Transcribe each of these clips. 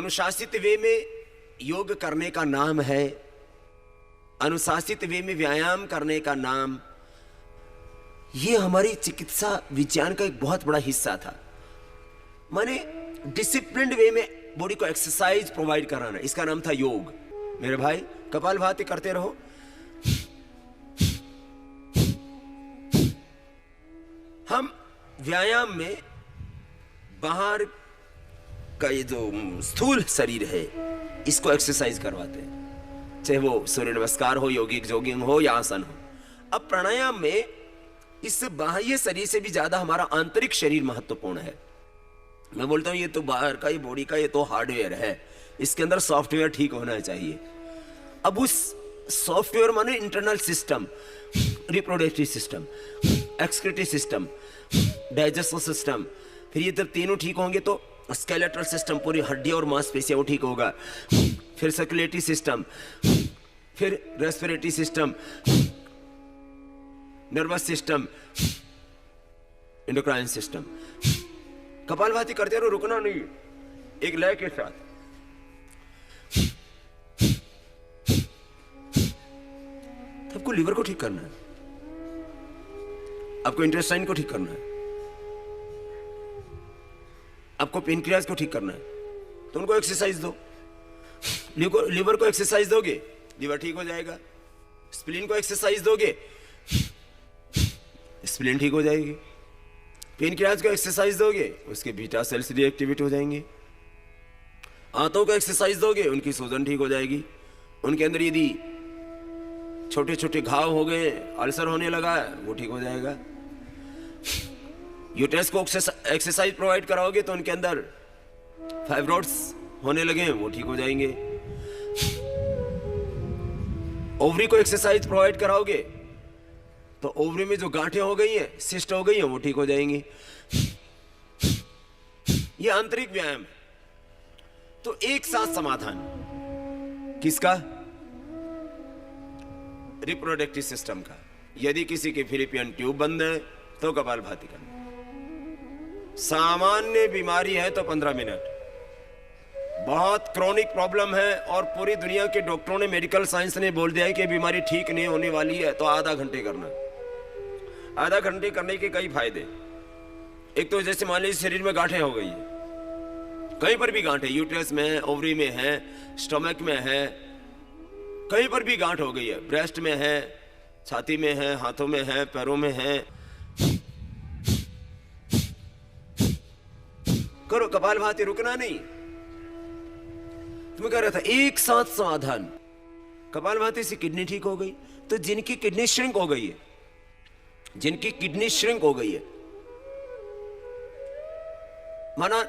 अनुशासित वे में योग करने का नाम है, अनुशासित वे में व्यायाम करने का नाम। ये हमारी चिकित्सा विज्ञान का एक बहुत बड़ा हिस्सा था। माने डिसिप्लिन्ड वे में बॉडी को एक्सरसाइज प्रोवाइड कराना, इसका नाम था योग। मेरे भाई कपालभाति करते रहो। हम व्यायाम में बाहर का ये जो स्थूल शरीर है इसको एक्सरसाइज करवाते हैं, चाहे वो सूर्य नमस्कार हो, योगिक जॉगिंग हो या आसन हो। अब प्राणायाम में इस बाह्य शरीर से भी ज्यादा हमारा आंतरिक शरीर महत्वपूर्ण है। मैं बोलता हूं ये तो बाहर का, ये बॉडी का, ये तो हार्डवेयर है, इसके अंदर सॉफ्टवेयर ठीक होना चाहिए। अब उस सॉफ्टवेयर माने internal system, reproductive system, excretive system, digestive system, फिर ये जब तीनों ठीक होंगे तो स्केलेटल सिस्टम, पूरी हड्डी और मांसपेशियां वो ठीक होगा, फिर सर्कुलेटरी सिस्टम, फिर respiratory system, nervous system, endocrine system. Kapalbhati करते रहो, रुकना नहीं, एक लय के साथ। आपको लीवर को ठीक करना है, आपको इंटेस्टाइन को ठीक करना है, आपको पेनक्रियाज को ठीक करना है, तो उनको एक्सरसाइज दो। लीवर को एक्सरसाइज दोगे, लीवर ठीक हो जाएगा। स्प्लीन को एक्सरसाइज दोगे, स्प्लीन ठीक हो जाएगी। पेनक्रियाज को एक्सरसाइज दोगे, उसके बीटा सेल्स रिएक्टिवेट हो जाएंगे। आंतों को एक्सरसाइज दोगे, उनकी सूजन ठीक हो जाएगी। उनके अंदर यदि छोटे छोटे घाव हो गए, अल्सर होने लगा है, वो ठीक हो जाएगा। यूट्रस को एक्सरसाइज प्रोवाइड कराओगे तो उनके अंदर फाइब्रॉइड्स होने लगे, वो ठीक हो जाएंगे। ओवरी को एक्सरसाइज प्रोवाइड कराओगे तो ओवरी में जो गांठें हो गई हैं, सिस्ट हो गई हैं, वो ठीक हो जाएंगी। ये आंतरिक व्यायाम है। तो एक साथ समाधान किसका? रिप्रोडक्टिव सिस्टम का। यदि किसी की फिलिपियन ट्यूब बंद है तो कपालभाति करना। सामान्य बीमारी है तो 15 मिनट। बहुत क्रोनिक प्रॉब्लम है और पूरी दुनिया के डॉक्टरों ने, मेडिकल साइंस ने बोल दिया है कि बीमारी ठीक नहीं होने वाली है, तो आधा घंटे करना। आधा घंटे करने के कई फायदे। एक तो जैसे मान लीजिए शरीर में गांठें हो गई है, कहीं पर भी गांठें, यूट्रस में है, ओवरी में है, स्टमक में है, कहीं पर भी गांठ हो गई है, ब्रेस्ट में है, छाती में है, हाथों में है, पैरों में है, करो कपालभाति, रुकना नहीं। तुम्हें कह रहा था एक साथ समाधान। कपालभाति से किडनी ठीक हो गई, तो जिनकी किडनी श्रिंक हो गई है, जिनकी किडनी श्रिंक हो गई है, माना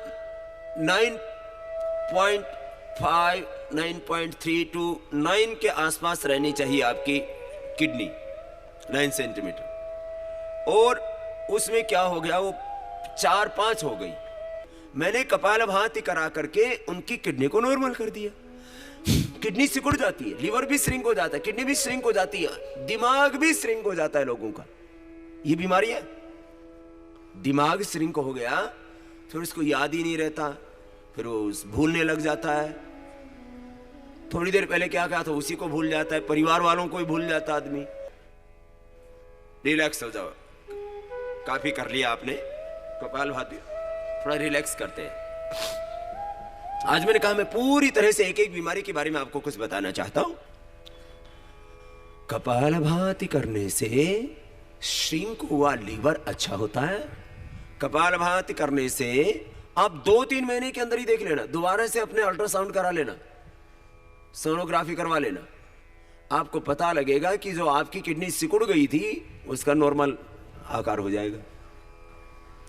9.5, 9.3 to 9 के आसपास रहनी चाहिए आपकी किडनी, 9 सेंटीमीटर, और उसमें क्या हो गया, वो 4-5 हो गई। मैंने कपालभाति करा करके उनकी किडनी को नॉर्मल कर दिया। किडनी सिकुड़ जाती है, लीवर भी श्रिंक हो जाता है, किडनी भी श्रिंक हो जाती है, दिमाग भी श्रिंक हो जाता है लोगों का। ये बीमारी है। दिमाग श्रिंक हो गया, फिर उसको याद ही नहीं रहता, फिर वो भूलने लग जाता है। थोड़ी देर पहले क्या कहा था उसी को भूल जाता है, परिवार वालों को ही भूल जाता आदमी। रिलैक्स हो जाओ, काफी कर लिया आपने कपालभाति, थोड़ा रिलैक्स करते हैं। आज मैंने कहा मैं पूरी तरह से एक एक बीमारी के बारे में आपको कुछ बताना चाहता हूं। कपालभाति करने से श्रिंक हुआ लीवर अच्छा होता है। कपालभाति करने से आप 2-3 महीने के अंदर ही देख लेना, दोबारा से अपने अल्ट्रासाउंड करा लेना, सोनोग्राफी करवा लेना, आपको पता लगेगा कि जो आपकी किडनी सिकुड़ गई थी उसका नॉर्मल आकार हो जाएगा,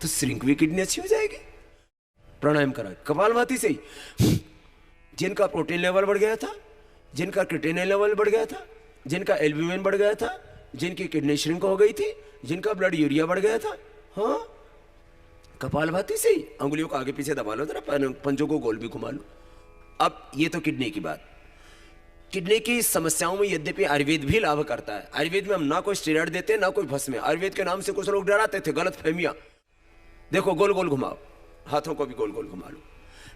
तो श्रिंक भी किडनी अच्छी हो जाएगी। प्राणायाम करा कपालभाति से ही। जिनका प्रोटीन लेवल बढ़ गया था, जिनका क्रिएटिनिन लेवल बढ़ गया था, जिनका एल्ब्यूमिन बढ़ गया था, जिनकी किडनी श्रिंक हो गई थी, जिनका ब्लड यूरिया बढ़ गया था, हाँ, कपालभाति से ही। अंगुलियों को आगे पीछे दबा लो, जरा पंजों को गोल भी घुमा लो। अब ये तो किडनी की बात। किडनी की समस्याओं में यद्यपि आयुर्वेद भी लाभ करता है। आयुर्वेद में हम ना कोई स्टेरॉइड देते, ना कोई भस्म। आयुर्वेद के नाम से कुछ लोग डराते थे, गलत फहमियां। देखो गोल गोल घुमाओ, हाथों को भी गोल गोल घुमा लो।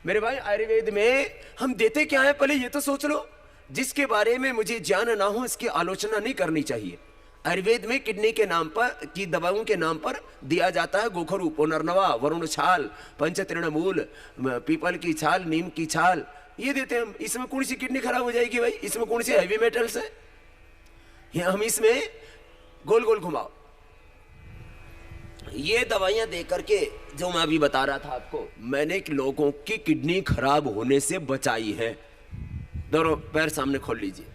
मेरे भाई आयुर्वेद में हम देते क्या है, पहले ये तो सोच लो। जिसके बारे में मुझे ज्ञान ना हो इसकी आलोचना नहीं करनी चाहिए। आयुर्वेद में किडनी के नाम पर की दवाओं के नाम पर दिया जाता है गोखरू, पुनर्नवा, वरुण छाल, पंचतृणमूल, पीपल की छाल, नीम की छाल, ये देते हैं हम। इसमें कौन सी किडनी खराब हो जाएगी भाई? इसमें कौन सी हैवी मेटल्स है? ये हम इसमें गोल गोल घुमाओ। ये दवाइयां दे करके जो मैं अभी बता रहा था आपको, मैंने लोगों की किडनी खराब होने से बचाई है। दोनों पैर सामने खोल लीजिए।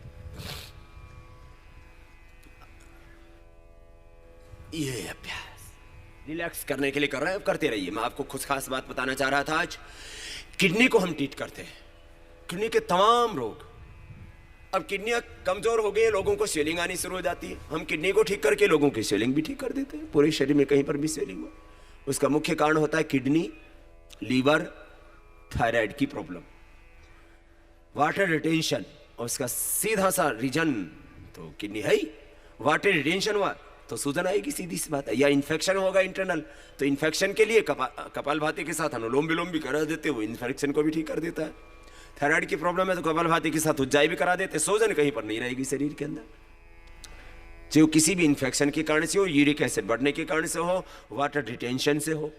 ये अभ्यास रिलैक्स करने के लिए कर रहे हैं, करते रहिए। मैं आपको कुछ खास बात बताना चाह रहा था आज। किडनी को हम ट्रीट करते हैं, किडनी के तमाम रोग। अब किडनियां कमजोर हो गई, लोगों को स्वेलिंग आनी शुरू हो जाती है। हम किडनी को ठीक करके लोगों की स्वेलिंग भी ठीक कर देते हैं। पूरे शरीर में कहीं पर भी स्वेलिंग हो, उसका मुख्य कारण होता है किडनी, लीवर, थायराइड की प्रॉब्लम, वाटर रिटेंशन। और उसका सीधा सा रीजन तो किडनी है ही। वाटर रिटेंशन हुआ तो सूजन आएगी, सीधी सी बात है। या इन्फेक्शन होगा इंटरनल, तो इन्फेक्शन के लिए कपालभाति के साथ अनुलोम विलोम भी करा देते, वो इन्फेक्शन को भी ठीक कर देता है। थायराइड की प्रॉब्लम है तो कपालभाति के साथ उज्जाई भी करा देते, सूजन कहीं पर नहीं रहेगी शरीर के अंदर। जो किसी भी इन्फेक्शन के कारण से हो, यूरिक एसिड बढ़ने के कारण से हो, वाटर रिटेंशन से हो।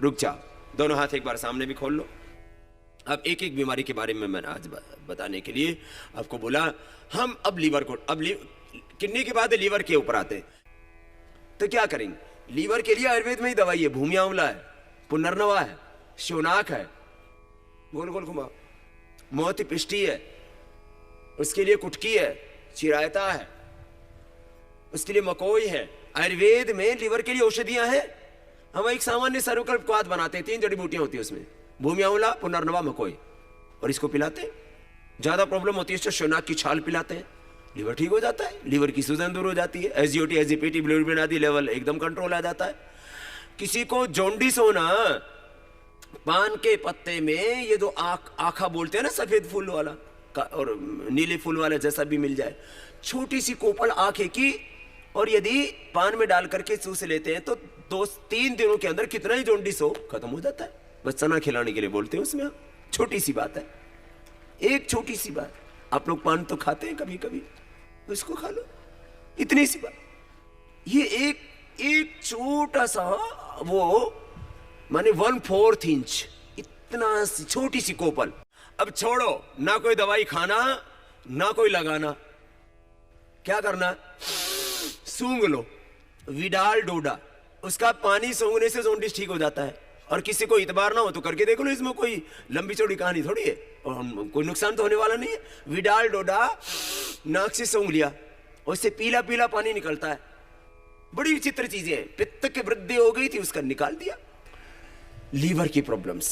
रुक जाओ, दोनों हाथ एक बार सामने भी खोल लो। अब एक एक बीमारी के बारे में मैंने आज बताने के लिए आपको बोला। हम अब लीवर को, अब किडनी के बाद लीवर के ऊपर आते हैं, तो क्या करेंगे? लीवर के लिए आयुर्वेद में ही दवाई है। भूमि आंवला है, पुनर्नवा है, शिवनाक है, गोल गोल घुमा, मोती पिष्टी है, उसके लिए कुटकी है, चिरायता है, उसके लिए मकोई है। आयुर्वेद में लीवर के लिए औषधियां हैं। हम एक सामान्य सर्वकल्प क्वाथ बनाते हैं, 3 जड़ी बूटियां होती है उसमें, भूमि आंवला, पुनर्नवा, मकोई, और इसको पिलाते हैं। ज्यादा प्रॉब्लम होती है तो शिवनाक की छाल पिलाते हैं, लीवर ठीक हो जाता है, लीवर की सूजन दूर हो जाती है, एसजीओटी, एसजीपीटी, बिलिरुबिन आदि लेवल एकदम कंट्रोल आ जाता है। किसी को जॉन्डिस होना, पान के पत्ते में ये जो आखा बोलते हैं ना, सफेद फूल वाला और नीले फूल वाला जैसा भी मिल जाए, छोटी सी कोपल आंखें की, और यदि पान में डाल करके चूस लेते हैं तो 2-3 दिनों के अंदर कितना ही जॉन्डिस हो खत्म हो जाता है। बस चना खिलाने के लिए बोलते हैं उसमें। छोटी सी बात है, एक छोटी सी बात। आप लोग पान तो खाते हैं कभी कभी, इसको खा लो, इतनी सी बात। ये एक छोटा सा वो माने 1/4 इंच, इतना सी छोटी सी कोपल। अब छोड़ो, ना कोई दवाई खाना ना कोई लगाना, क्या करना? सूंघ लो, विडाल डोडा, उसका पानी सूंघने से जॉन्डिस ठीक हो जाता है। और किसी को इतबार ना हो तो करके देख लो, इसमें कोई लंबी चौड़ी कहानी थोड़ी है और कोई नुकसान तो होने वाला नहीं है। विडाल डोडा नाक से सूंघ लिया, उससे पीला पीला पानी निकलता है। बड़ी विचित्र चीजें हैं। पित्त की वृद्धि हो गई थी, उसका निकाल दिया। लीवर की problems,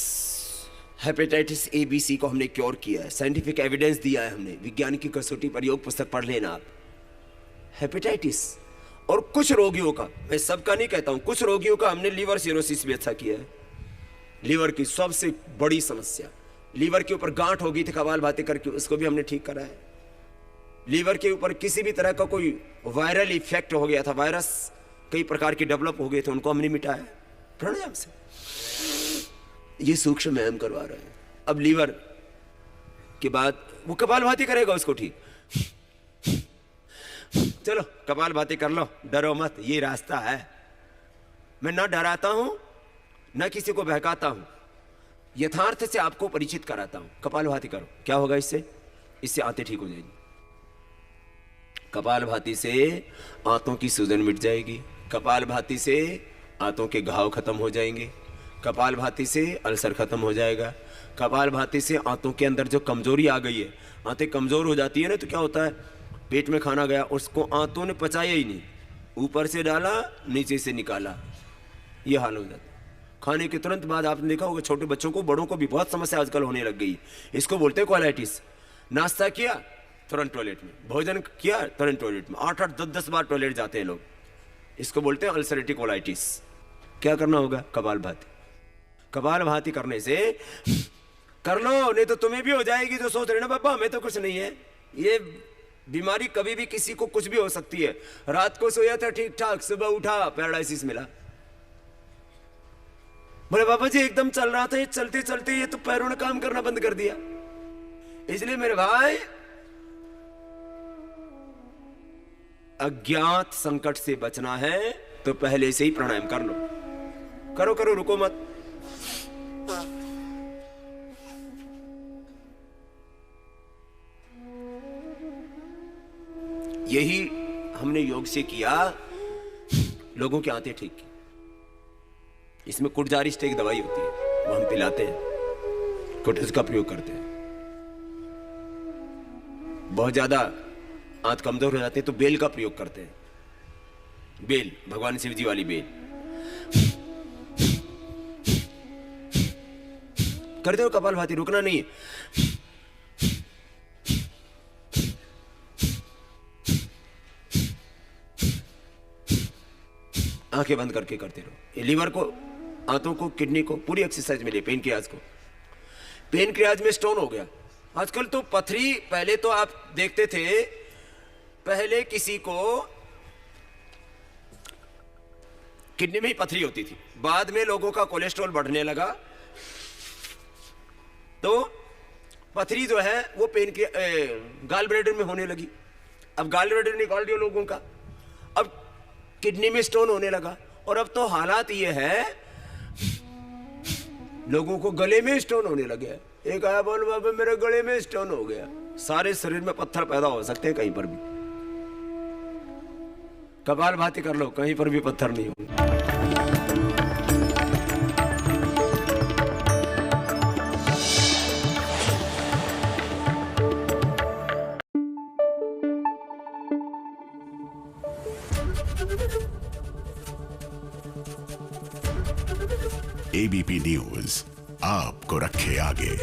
hepatitis A B C को हमने क्योर किया है, साइंटिफिक एविडेंस दिया है हमने। विज्ञान की कसौटी पर योग पुस्तक पढ़ लेना आप। हेपेटाइटिस और कुछ रोगियों का, मैं सबका नहीं कहता हूं, कुछ रोगियों का हमने लीवर सिरोसिस भी अच्छा किया है। लीवर की सबसे बड़ी समस्या, लीवर के ऊपर गांठ हो गई थी कपालभाति करके, उसको भी हमने ठीक करा है। लीवर के ऊपर किसी भी तरह का कोई वायरल इफेक्ट हो गया था, वायरस कई प्रकार के डेवलप हो गए थे, उनको हमने मिटाया प्राणायाम से। ये सूक्ष्म व्यायाम करवा रहे हैं। अब लीवर के बाद वो कपालभाति करेगा उसको ठीक। चलो कपालभाति कर लो, डरो मत, ये रास्ता है। मैं ना डराता हूं ना किसी को बहकाता हूं, यथार्थ से आपको परिचित कराता हूं। कपालभाति करो, क्या होगा इससे? इससे आंतें ठीक हो जाएगी। कपालभाति से आंतों की सूजन मिट जाएगी, कपालभाति से आंतों के घाव खत्म हो जाएंगे, कपालभाति से अल्सर खत्म हो जाएगा, कपालभाति से आंतों के अंदर जो कमजोरी आ गई है, आंतें कमजोर हो जाती है ना, तो क्या होता है? पेट में खाना गया, उसको आंतों ने पचाया ही नहीं, ऊपर से डाला नीचे से निकाला, ये हाल हो जाता है। खाने के तुरंत बाद आपने देखा होगा छोटे बच्चों को, बड़ों को भी बहुत समस्या आजकल होने लग गई। इसको बोलते हैं कोलाइटिस। नाश्ता किया तुरंत टॉयलेट में, भोजन किया तुरंत टॉयलेट में, 8-8, 10-10 बार टॉयलेट जाते हैं लोग। इसको बोलते हैं अल्सरेटिव कोलाइटिस। क्या करना होगा? कपालभाति। कपालभाति करने से कर लो, नहीं तो तुम्हें भी हो जाएगी। जो सोच रहे ना बाबा हमें तो कुछ नहीं है, ये बीमारी कभी भी किसी को कुछ भी हो सकती है। रात को सोया था ठीक ठाक, सुबह उठा पैरालिसिस मिला। बोले बाबा जी एकदम चल रहा था, ये चलते चलते ये तो पैरों ने काम करना बंद कर दिया। इसलिए मेरे भाई अज्ञात संकट से बचना है तो पहले से ही प्राणायाम कर लो। करो करो, रुको मत। यही हमने योग से किया, लोगों की आंतें ठीक की। इसमें कुटजारिस्ट एक दवाई होती है, वो हम पिलाते हैं, कुटज का प्रयोग करते हैं। बहुत ज्यादा आंत कमजोर हो जाती है तो बेल का प्रयोग करते हैं। बेल, भगवान शिव जी वाली बेल करते हो। कपालभाति रुकना नहीं है। आंखें बंद करके करते रहो। ये लीवर को, आंतों को, किडनी को पूरी एक्सरसाइज मिली। पेनक्रियाज को, पेनक्रियाज में स्टोन हो गया आजकल तो पथरी। पहले तो आप देखते थे, पहले किसी को किडनी में ही पथरी होती थी, बाद में लोगों का कोलेस्ट्रॉल बढ़ने लगा तो पथरी जो है वो गाल ब्लैडर में होने लगी। अब गाल ब्लैडर निकाल दिया लोगों का, अब किडनी में स्टोन होने लगा। और अब तो हालात ये है लोगों को गले में स्टोन होने लगे। एक आया बोल बाबा मेरे गले में स्टोन हो गया। सारे शरीर में पत्थर पैदा हो सकते हैं कहीं पर भी। कपालभाति कर लो, कहीं पर भी पत्थर नहीं होंगे। एबीपी न्यूज आपको रखे आगे।